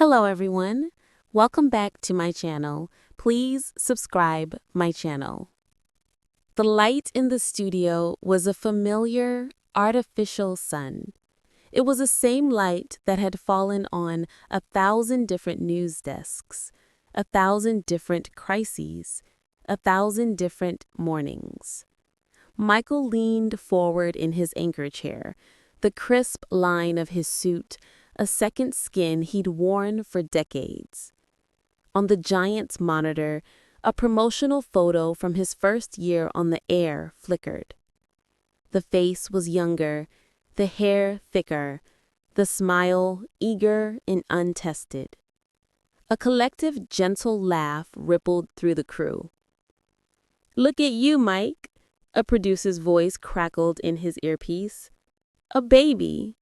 Hello everyone. Welcome back to my channel. Please subscribe my channel. The light in the studio was a familiar, artificial sun. It was the same light that had fallen on 1,000 different news desks, 1,000 different crises, 1,000 different mornings. Michael leaned forward in his anchor chair, the crisp line of his suit a second skin he'd worn for decades. On the giant monitor, a promotional photo from his first year on the air flickered. The face was younger, the hair thicker, the smile eager and untested. A collective gentle laugh rippled through the crew. "Look at you, Mike," a producer's voice crackled in his earpiece. "A baby."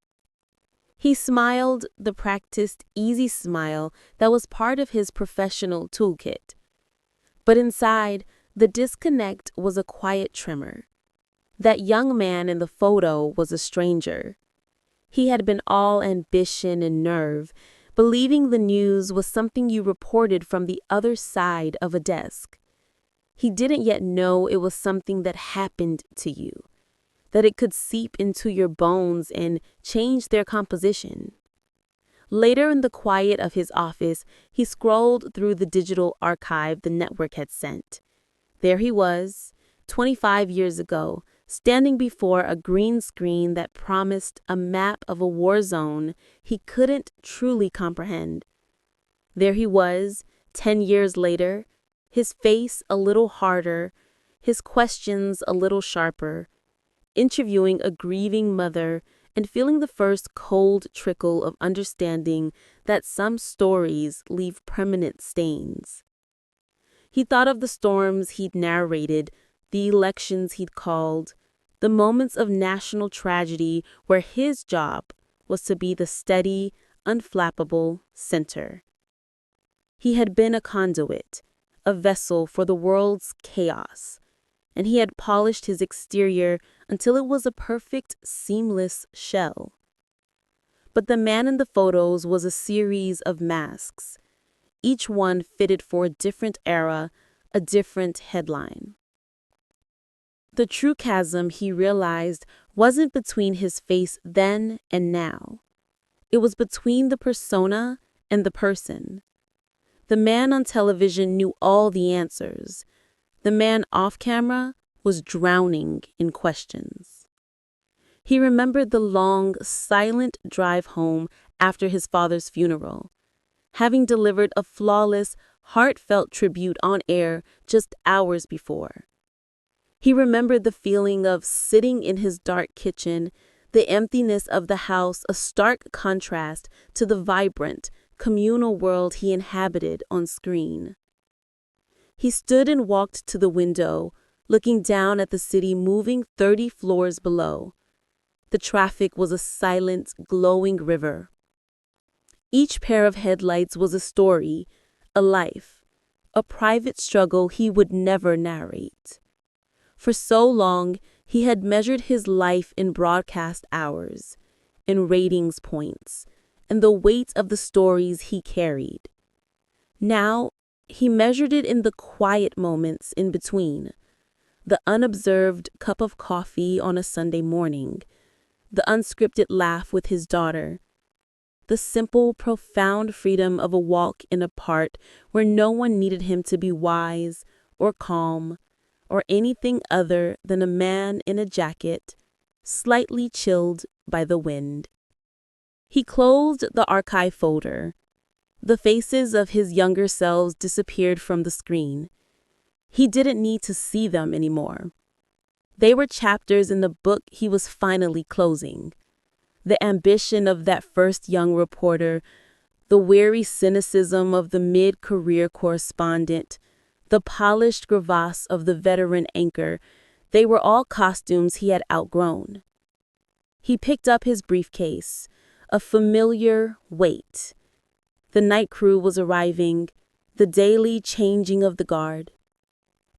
He smiled, the practiced, easy smile that was part of his professional toolkit. But inside, the disconnect was a quiet tremor. That young man in the photo was a stranger. He had been all ambition and nerve, believing the news was something you reported from the other side of a desk. He didn't yet know it was something that happened to you, that it could seep into your bones and change their composition. Later in the quiet of his office, he scrolled through the digital archive the network had sent. There he was, 25 years ago, standing before a green screen that promised a map of a war zone he couldn't truly comprehend. There he was, 10 years later, his face a little harder, his questions a little sharper, interviewing a grieving mother and feeling the first cold trickle of understanding that some stories leave permanent stains. He thought of the storms he'd narrated, the elections he'd called, the moments of national tragedy where his job was to be the steady, unflappable center. He had been a conduit, a vessel for the world's chaos, and he had polished his exterior until it was a perfect, seamless shell. But the man in the photos was a series of masks, each one fitted for a different era, a different headline. The true chasm, he realized, wasn't between his face then and now. It was between the persona and the person. The man on television knew all the answers. The man off camera was drowning in questions. He remembered the long, silent drive home after his father's funeral, having delivered a flawless, heartfelt tribute on air just hours before. He remembered the feeling of sitting in his dark kitchen, the emptiness of the house a stark contrast to the vibrant, communal world he inhabited on screen. He stood and walked to the window, looking down at the city moving 30 floors below. The traffic was a silent, glowing river. Each pair of headlights was a story, a life, a private struggle he would never narrate. For so long, he had measured his life in broadcast hours, in ratings points, and the weight of the stories he carried. Now, he measured it in the quiet moments in between, the unobserved cup of coffee on a Sunday morning, the unscripted laugh with his daughter, the simple, profound freedom of a walk in a park where no one needed him to be wise or calm or anything other than a man in a jacket, slightly chilled by the wind. He closed the archive folder. The faces of his younger selves disappeared from the screen. He didn't need to see them anymore. They were chapters in the book he was finally closing. The ambition of that first young reporter, the weary cynicism of the mid-career correspondent, the polished crevasse of the veteran anchor, they were all costumes he had outgrown. He picked up his briefcase, a familiar weight. The night crew was arriving, the daily changing of the guard.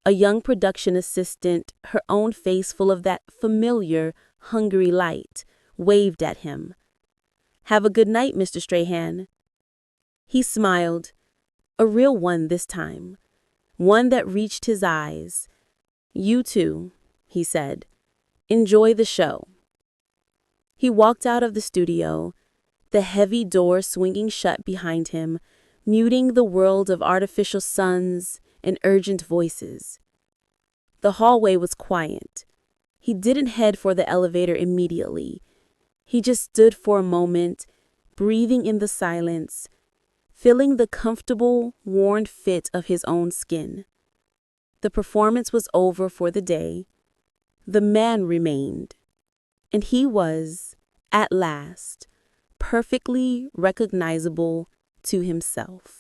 A young production assistant, her own face full of that familiar, hungry light, waved at him. "Have a good night, Mr. Strahan." He smiled, a real one this time, one that reached his eyes. "You too," he said. "Enjoy the show." He walked out of the studio, the heavy door swinging shut behind him, muting the world of artificial suns and urgent voices. The hallway was quiet. He didn't head for the elevator immediately. He just stood for a moment, breathing in the silence, feeling the comfortable, worn fit of his own skin. The performance was over for the day. The man remained. And he was, at last, perfectly recognizable to himself.